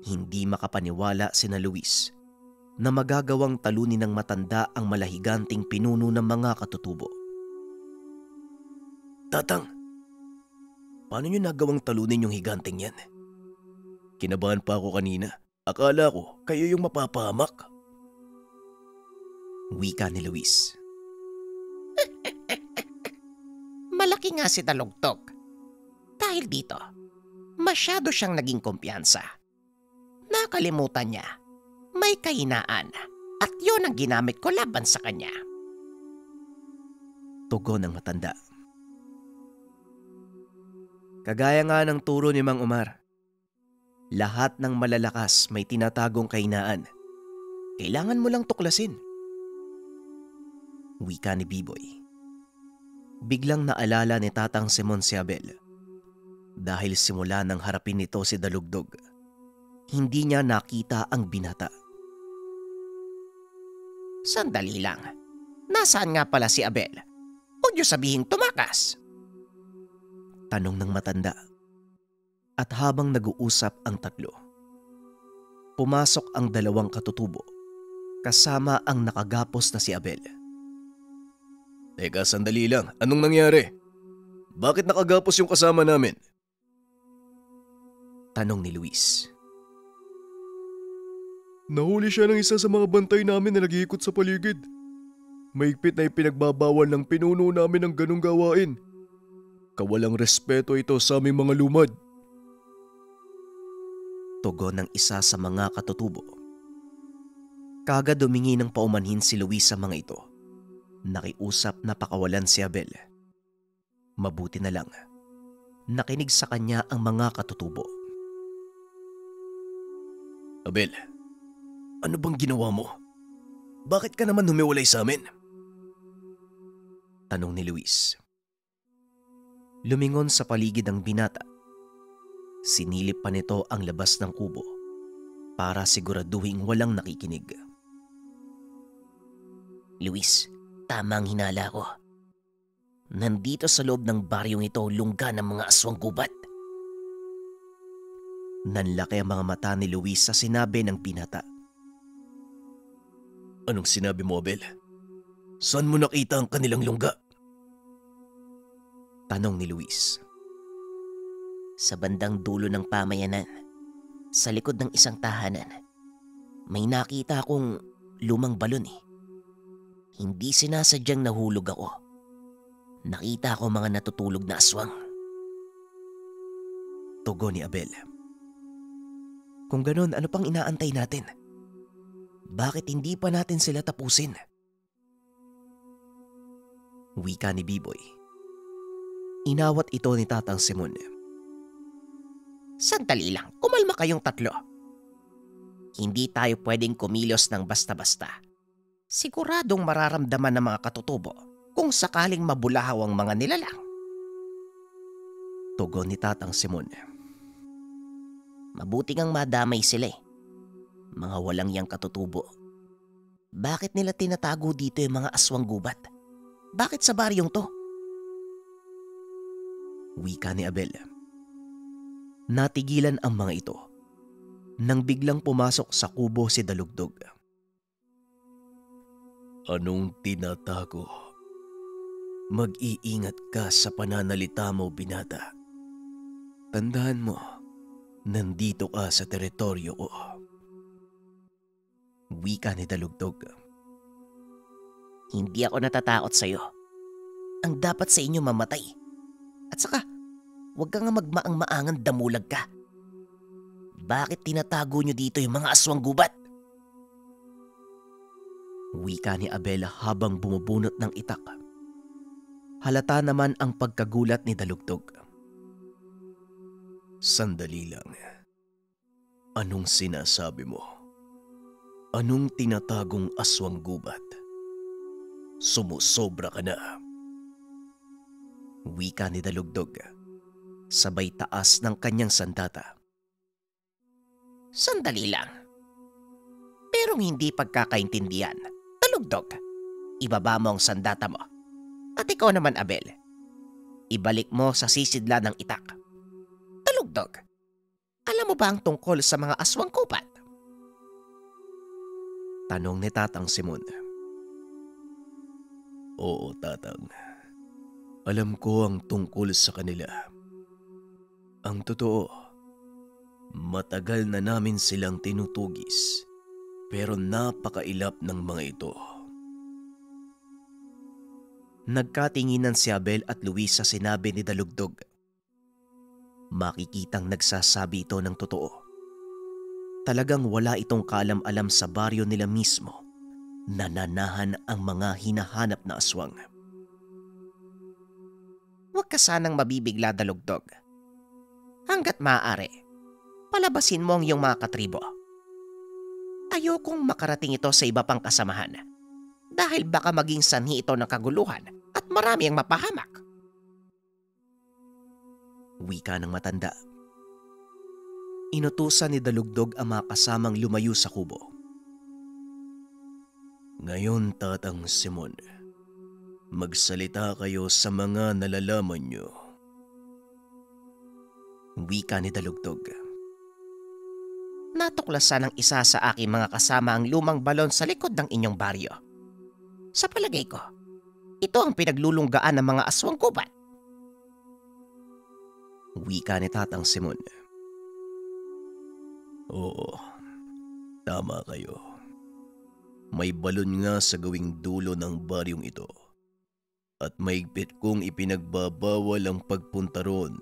Hindi makapaniwala sina Luis na magagawang talunin ng matanda ang malahiganting pinuno ng mga katutubo. Tatang, paano nyo nagawang talunin yung higanting yan? Kinabahan pa ako kanina. Akala ko kayo yung mapapahamak. Wika ni Luis. Malaki nga si Dalugdog. Dahil dito, masyado siyang naging kumpiyansa. Nakalimutan niya, may kahinaan at yon ang ginamit ko laban sa kanya. Tugon ng matanda. Kagaya nga ng turo ni Mang Omar, lahat ng malalakas may tinatagong kahinaan. Kailangan mo lang tuklasin. Wika ni Biboy. Biglang naalala ni Tatang Simon si Abel. Dahil simula nang harapin nito si Dalugdog, hindi niya nakita ang binata. Sandali lang. Nasaan nga pala si Abel? Huwag niyo sabihing tumakas. Tanong ng matanda. At habang nag-uusap ang tatlo, pumasok ang dalawang katutubo kasama ang nakagapos na si Abel. Teka, sandali lang. Anong nangyari? Bakit nakagapos yung kasama namin? Tanong ni Luis. Nahuli siya ng isa sa mga bantay namin na nag-iikot sa paligid. Mahigpit na ipinagbabawal ng pinuno namin ang ganong gawain. Kawalang respeto ito sa aming mga lumad. Tugon ng isa sa mga katutubo. Kaga dumingi ng paumanhin si Luis sa mga ito. Nakiusap na pakawalan si Abel. Mabuti na lang, nakinig sa kanya ang mga katutubo. Abel, ano bang ginawa mo? Bakit ka naman humiwalay sa amin? Tanong ni Luis. Lumingon sa paligid ang binata. Sinilip pa nito ang labas ng kubo para siguraduhin walang nakikinig. Luis, tama ang hinala ko. Nandito sa loob ng baryong ito lungga ng mga aswang gubat. Nanlaki ang mga mata ni Luis sa sinabi ng binata. Anong sinabi mo, Abel? Saan mo nakita ang kanilang lungga? Tanong ni Luis. Sa bandang dulo ng pamayanan, sa likod ng isang tahanan, may nakita akong lumang balon eh. Hindi sinasadyang nahulog ako. Nakita ko mga natutulog na aswang. Tugon ni Abel. Kung ganun, ano pang inaantay natin? Bakit hindi pa natin sila tapusin? Wika ni Biboy. Inawat ito ni Tatang Simon. Sandali lang, kumalma kayong tatlo. Hindi tayo pwedeng kumilos ng basta-basta. Siguradong mararamdaman ng mga katutubo kung sakaling mabulahaw ang mga nilalang. Tugon ni Tatang Simon. Mabuti ngang madamay sila eh. Mga walang yang katutubo. Bakit nila tinatago dito yung mga aswang gubat? Bakit sa baryong to? Wika ni Abel. Natigilan ang mga ito nang biglang pumasok sa kubo si Dalugdog. Anong tinatago? Mag-iingat ka sa pananalita mo, binata. Tandaan mo, nandito ka sa teritoryo ko. Wika ni Dalugdog. Hindi ako natatakot sa'yo. Ang dapat sa inyo mamatay. At saka, huwag ka nga magmaang-maangan damulag ka. Bakit tinatago nyo dito yung mga aswang gubat? Wika ni Abel habang bumubunot ng itak. Halata naman ang pagkagulat ni Dalugdog. Sandali lang. Anong sinasabi mo? Anong tinatagong aswang gubat? Sumusobra ka na. Wika ni Dalugdog, sabay taas ng kanyang sandata. Sandali lang. Pero hindi pagkakaintindihan. Dalugdog, ibaba mo ang sandata mo. At ikaw naman, Abel, ibalik mo sa sisidla ng itak. Dalugdog, alam mo ba ang tungkol sa mga aswang gubat? Tanong ni Tatang Simon. Oo, Tatang. Alam ko ang tungkol sa kanila. Ang totoo, matagal na namin silang tinutugis, pero napakailap ng mga ito. Nagkatinginan si Abel at Luis sa sinabi ni Dalugdog. Makikitang nagsasabi ito ng totoo. Talagang wala itong kaalam-alam sa baryo nila mismo na nanahan ang mga hinahanap na aswang. Huwag ka sanang mabibigla, Dalugdog. Hanggat maaari, palabasin mo ang iyong mga katribo. Ayokong makarating ito sa iba pang kasamahan dahil baka maging sanhi ito ng kaguluhan at marami ang mapahamak. Wika ng matanda. Inutusan ni Dalugdog ang mga kasamang lumayo sa kubo. Ngayon, Tatang Simon, magsalita kayo sa mga nalalaman nyo. Wika ni Dalugdog. Natuklasan ng isa sa aking mga kasama ang lumang balon sa likod ng inyong baryo. Sa palagay ko, ito ang pinaglulunggaan ng mga aswang gubat. Wika ni Tatang Simon. Oo, tama kayo. May balon nga sa gawing dulo ng baryong ito. At maigpit kong ipinagbabawal ang pagpunta roon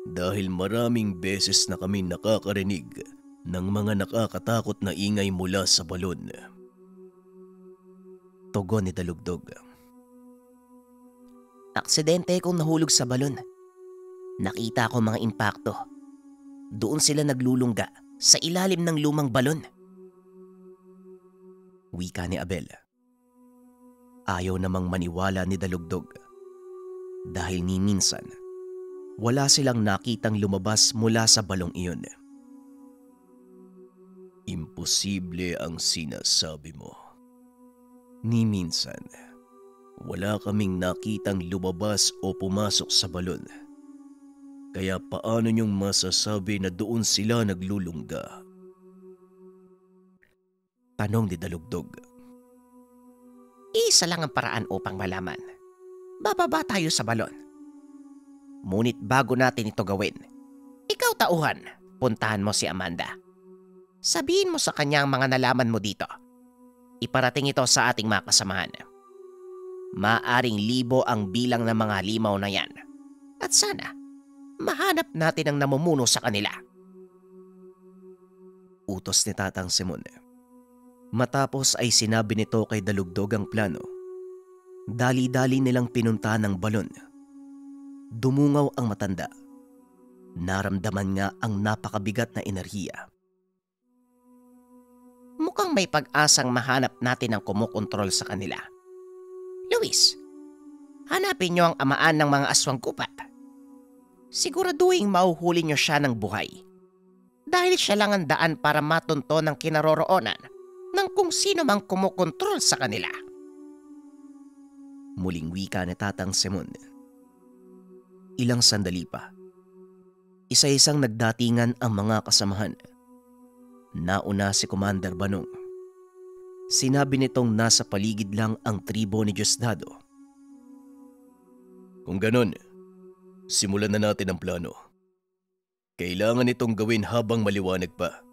dahil maraming beses na kami nakakarinig ng mga nakakatakot na ingay mula sa balon. Tugon ni Dalugdog. Aksidente kong nahulog sa balon. Nakita ko mga impakto. Doon sila naglulungga sa ilalim ng lumang balon. Wika ni Abel. Ayaw namang maniwala ni Dalugdog dahil ni minsan wala silang nakitang lumabas mula sa balong iyon. Imposible ang sinasabi mo. Ni minsan, wala kaming nakitang lumabas o pumasok sa balon. Kaya paano niyong masasabi na doon sila naglulungga? Tanong ni Dalugdog. Isa lang ang paraan upang malaman. Bababa tayo sa balon. Ngunit bago natin ito gawin, ikaw tauhan, puntahan mo si Amanda. Sabihin mo sa kanya ang mga nalaman mo dito. Iparating ito sa ating mga kasamahan. Maaring 1,000 ang bilang ng mga halimaw na yan. At sana, mahanap natin ang namumuno sa kanila. Utos ni Tatang Simon. Matapos ay sinabi nito kay Dalugdog ang plano. Dali-dali nilang pinuntahan ang balon. Dumungaw ang matanda. Naramdaman nga ang napakabigat na enerhiya. Mukhang may pag-asang mahanap natin ang kumukontrol sa kanila. Luis, hanapin niyo ang amaan ng mga aswang gubat. Siguraduhin mauhuli niyo siya ng buhay. Dahil siya lang ang daan para matunto ng kinaroroonan ng kung sino mang kumukontrol sa kanila. Muling wika ni Tatang Simon. Ilang sandali pa. Isa-isang nagdatingan ang mga kasamahan. Nauna si Commander Banong. Sinabi nitong nasa paligid lang ang tribo ni Diosdado. Kung ganon, simulan na natin ang plano. Kailangan itong gawin habang maliwanag pa.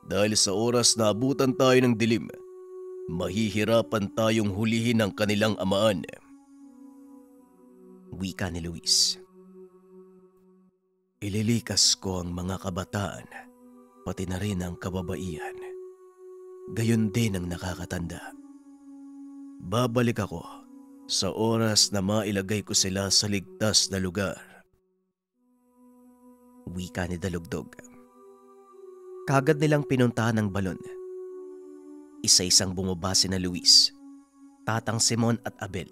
Dahil sa oras na abutan tayo ng dilim, mahihirapan tayong hulihin ang kanilang amaan. Wika ni Luis. Ililikas ko ang mga kabataan, pati na rin ang kababaihan. Gayon din ang nakakatanda. Babalik ako sa oras na mailagay ko sila sa ligtas na lugar. Wika ni Dalugdog. Kagad nilang pinuntahan ng balon. Isa-isang bumaba sina Luis, Tatang Simon at Abel.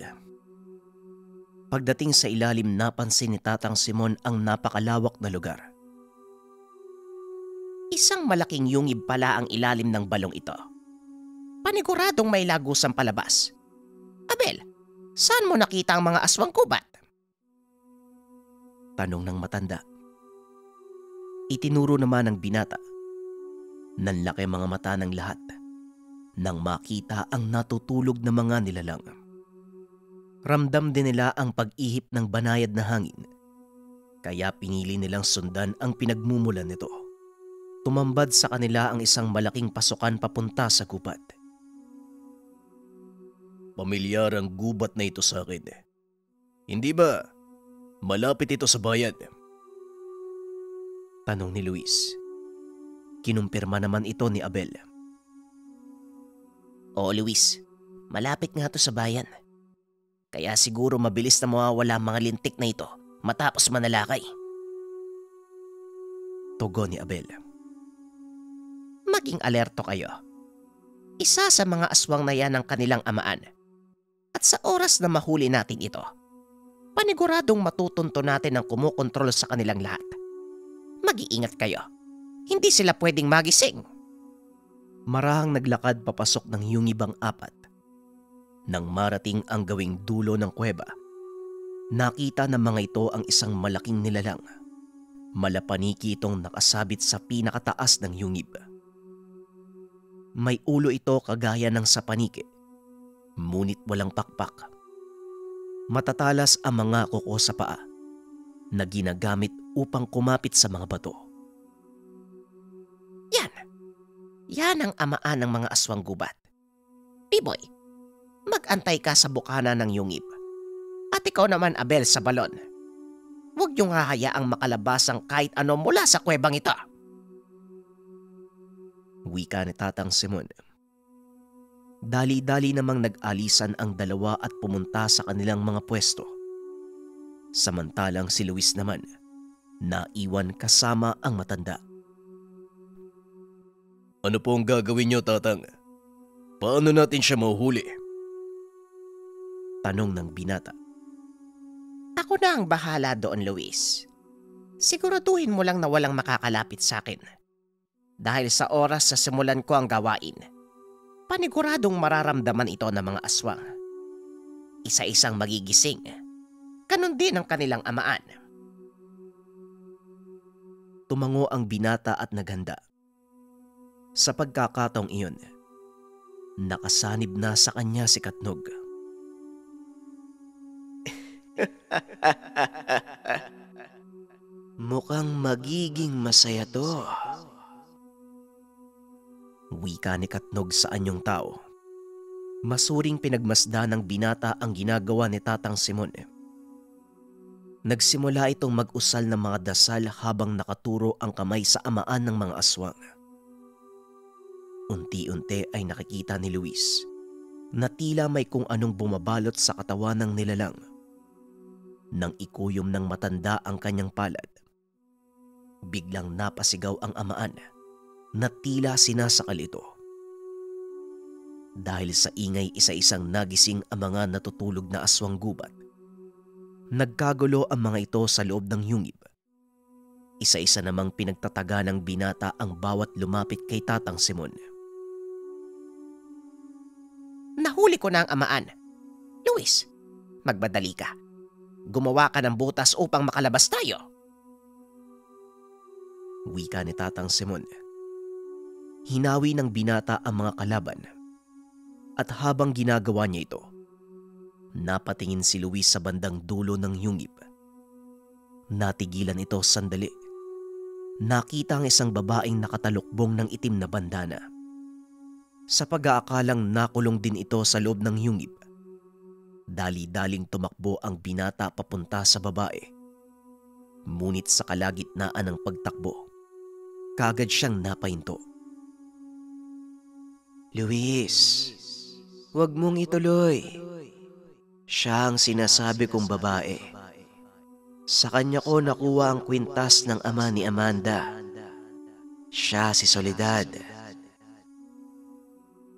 Pagdating sa ilalim, napansin ni Tatang Simon ang napakalawak na lugar. Isang malaking yungib pala ang ilalim ng balong ito. Paniguradong may lagusang palabas. Abel, saan mo nakita ang mga aswang kubat? Tanong ng matanda. Itinuro naman ng binata. Nanlaki mga mata ng lahat nang makita ang natutulog na mga nilalang. Ramdam din nila ang pag-ihip ng banayad na hangin, kaya pinili nilang sundan ang pinagmumulan nito. Tumambad sa kanila ang isang malaking pasukan papunta sa gubat. Pamilyar ang gubat na ito sa akin. Hindi ba malapit ito sa bayan? Tanong ni Luis. Kinumpirma naman ito ni Abel. Oo, Luis. Malapit nga to sa bayan. Kaya siguro mabilis na mawawala ang mga lintik na ito matapos manalakay. Tugon ni Abel. Maging alerto kayo. Isa sa mga aswang na yan ang kanilang amaan. At sa oras na mahuli natin ito, paniguradong matutunto natin ang kumukontrol sa kanilang lahat. Mag-iingat kayo. Hindi sila pwedeng magising. Marahang naglakad papasok ng yungibang apat. Nang marating ang gawing dulo ng kuweba, nakita ng mga ito ang isang malaking nilalang. Malapaniki itong nakasabit sa pinakataas ng yungib. May ulo ito kagaya ng sa paniki, ngunit walang pakpak. Matatalas ang mga kuko sa paa na ginagamit upang kumapit sa mga bato. Yan ang amaan ng mga aswang gubat. Piboy, mag-antay ka sa bukana ng yungib. At ikaw naman, Abel, sa balon. Huwag niyong hahayaang makalabas ang kahit ano mula sa kuwebang ito. Wika ni Tatang Simon. Dali-dali namang nag-alisan ang dalawa at pumunta sa kanilang mga pwesto. Samantalang si Luis naman, naiwan kasama ang matanda. Ano po ang gagawin niyo, Tatang? Paano natin siya mahuhuli? Tanong ng binata. Ako na ang bahala doon, Luis. Siguraduhin mo lang na walang makakalapit sa akin. Dahil sa oras sa simulan ko ang gawain, paniguradong mararamdaman ito ng mga aswang. Isa-isang magigising. Ganon din ang kanilang amaan. Tumango ang binata at naghanda. Sa pagkakataong iyon, nakasanib na sa kanya si Katnog. Mukhang magiging masaya to. Wika ni Katnog sa anyong tao. Masuring pinagmasdan ng binata ang ginagawa ni Tatang Simon. Nagsimula itong mag-usal ng mga dasal habang nakaturo ang kamay sa amaan ng mga aswang. Unti-unti ay nakikita ni Luis na tila may kung anong bumabalot sa katawan ng nilalang. Nang ikuyom ng matanda ang kanyang palad, biglang napasigaw ang amaan na tila sinasakal ito. Dahil sa ingay, isa-isang nagising ang mga natutulog na aswang gubat. Nagkagulo ang mga ito sa loob ng yungib. Isa-isa namang pinagtataga ng binata ang bawat lumapit kay Tatang Simon. Nahuli ko na ang amaan. Luis, magbadali ka. Gumawa ka ng butas upang makalabas tayo. Wika ni Tatang Simon. Hinawi ng binata ang mga kalaban. At habang ginagawa niya ito, napatingin si Luis sa bandang dulo ng yungib. Natigilan ito sandali. Nakita ang isang babaeng nakatalukbong ng itim na bandana. Sa pag-aakalang nakulong din ito sa loob ng yungib, dali-daling tumakbo ang binata papunta sa babae. Ngunit sa kalagitnaan ng pagtakbo, kaagad siyang napahinto. Luis, huwag mong ituloy. Siya ang sinasabi kong babae. Sa kanya ko nakuha ang kwintas ng ama ni Amanda. Siya si Soledad.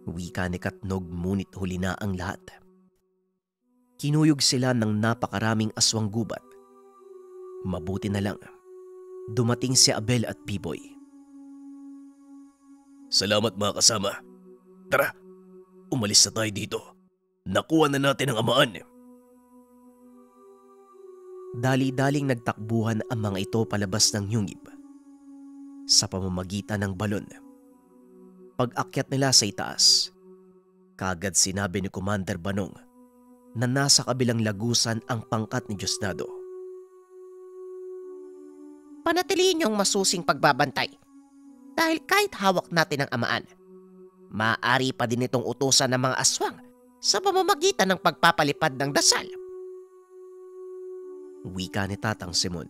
Wika ni Katnog, ngunit huli na ang lahat. Kinuyog sila ng napakaraming aswang gubat. Mabuti na lang, dumating si Abel at Biboy. Salamat mga kasama. Tara, umalis na tayo dito. Nakuha na natin ang amaan. Dali-daling nagtakbuhan ang mga ito palabas ng yungib sa pamamagitan ng balon. Pag-akyat nila sa itaas, kaagad sinabi ni Commander Banong na nasa kabilang lagusan ang pangkat ni Diosdado. Panatilihin niyong masusing pagbabantay. Dahil kahit hawak natin ang amaan, maaari pa din itong utusan ng mga aswang sa pamamagitan ng pagpapalipad ng dasal. Wika ni Tatang Simon.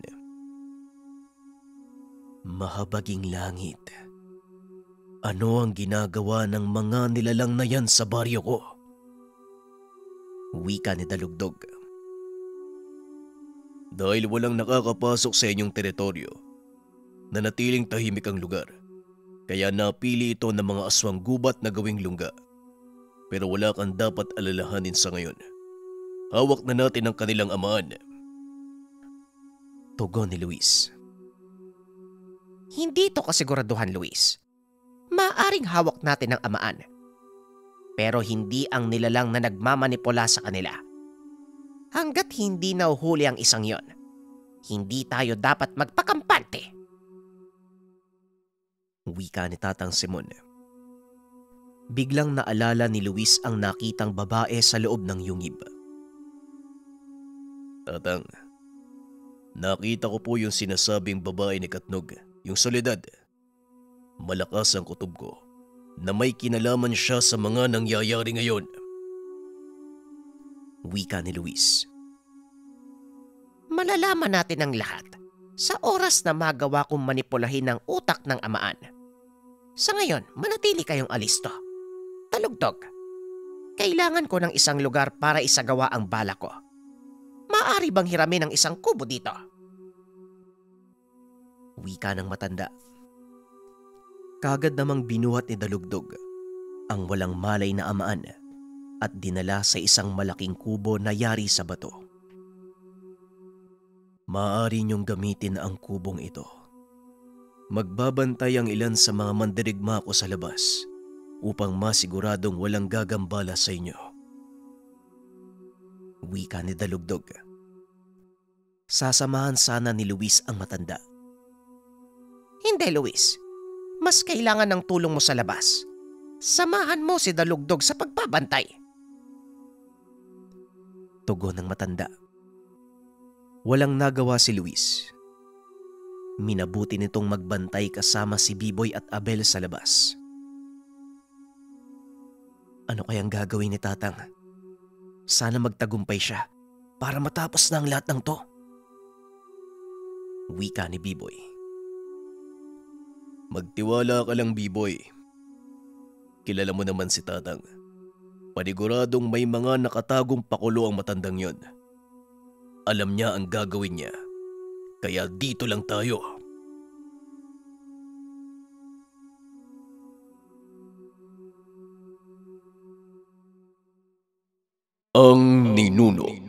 Mahabaging langit. Ano ang ginagawa ng mga nilalang na yan sa baryo ko? Wika ni Dalugdog. Dahil walang nakakapasok sa inyong teritoryo, nanatiling tahimik ang lugar. Kaya napili ito ng mga aswang gubat na gawing lungga. Pero wala kang dapat alalahanin sa ngayon. Hawak na natin ang kanilang amaan. Tugon ni Luis. Hindi ito kasiguraduhan, Luis. Maaring hawak natin ang amaan. Pero hindi ang nilalang na nagmamanipula sa kanila. Hanggat hindi nahuhuli ang isang yon, hindi tayo dapat magpakampante. Wika ni Tatang Simon. Biglang naalala ni Luis ang nakitang babae sa loob ng yungib. Tatang, nakita ko po yung sinasabing babae ni Katnog, yung Soledad. Malakas ang kutob ko na may kinalaman siya sa mga nangyayari ngayon. Wika ni Luis. Malalaman natin ang lahat sa oras na magawa kong manipulahin ang utak ng amaan. Sa ngayon, manatili kayong alisto. Talugdog, kailangan ko ng isang lugar para isagawa ang bala ko. Maaari bang hiramin ang isang kubo dito? Wika ng matanda. Kagad namang binuhat ni Dalugdog ang walang malay na amaan at dinala sa isang malaking kubo na yari sa bato. Maaari niyong gamitin ang kubong ito. Magbabantay ang ilan sa mga mandirigma ko sa labas upang masiguradong walang gagambala sa inyo. Wika ni Dalugdog. Sasamahan sana ni Luis ang matanda. Hindi, Luis. Mas kailangan ng tulong mo sa labas. Samahan mo si Dalugdog sa pagbabantay. Tugon ng matanda. Walang nagawa si Luis. Minabuti nitong magbantay kasama si Biboy at Abel sa labas. Ano kayang gagawin ni Tatang? Sana magtagumpay siya para matapos na ang lahat ng to. Wika ni Biboy. Magtiwala ka lang, Biboy. Kilala mo naman si Tatang. Paniguradong may mga nakatagong pakulo ang matandang yon. Alam niya ang gagawin niya. Kaya dito lang tayo. Ang Ninuno.